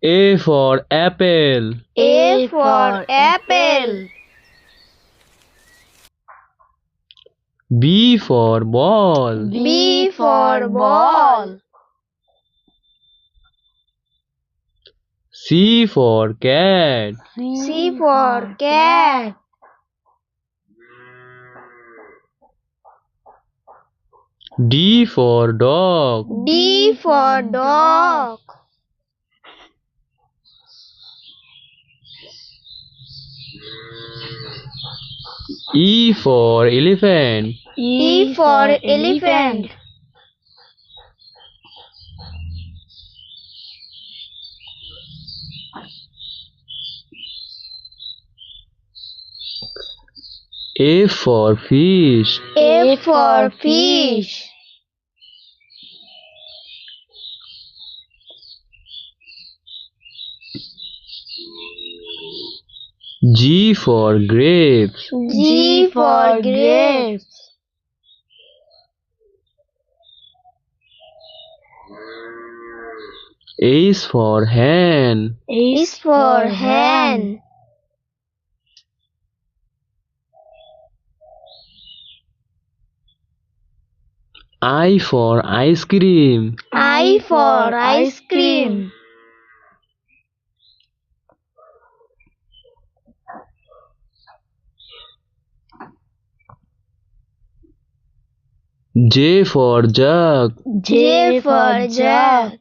A for apple. A for apple. B for ball. B for ball. C for cat. C for cat. D for dog. D for dog. E for elephant. E for elephant. F for fish. F for fish. G for grapes. G for grapes. H for hen. H for hen. I for ice cream. I for ice cream. J for jug. J for jug.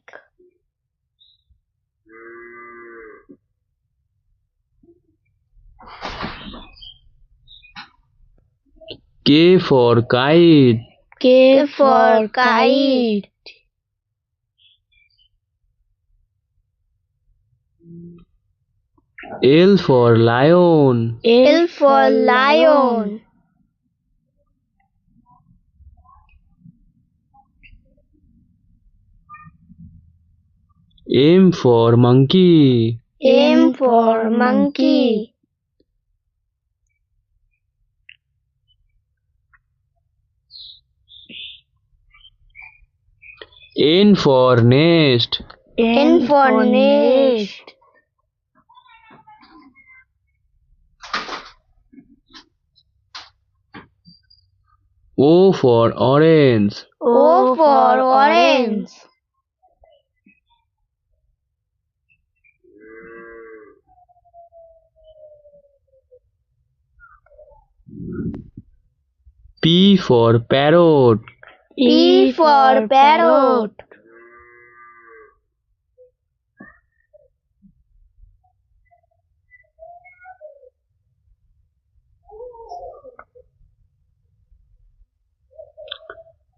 K for kite. K for kite. L for lion. L for lion. M for monkey. M for monkey. N for nest. N for nest. O for orange. O for orange. P for parrot. P for parrot.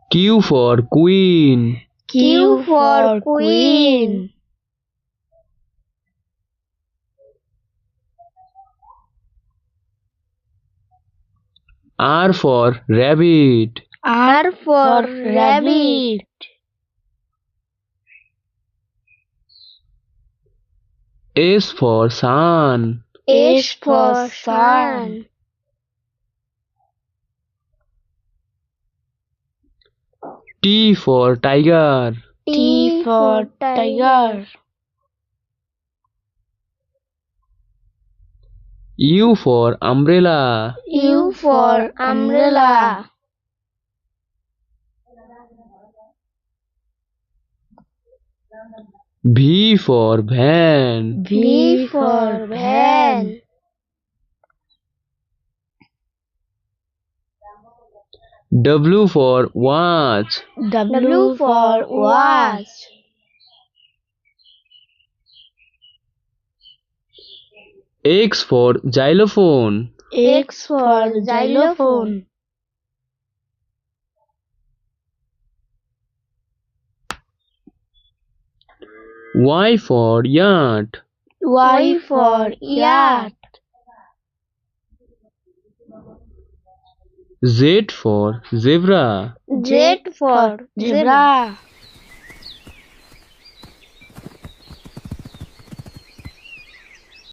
Q for queen. Q for queen. R for rabbit. R for rabbit. S for sun. S for sun. T for tiger. T for tiger. U for umbrella. U for umbrella. V for van. V for van. W for watch. W for watch. X for xylophone. X for xylophone. Y for yacht. Y for yacht. Z for zebra. Z for zebra.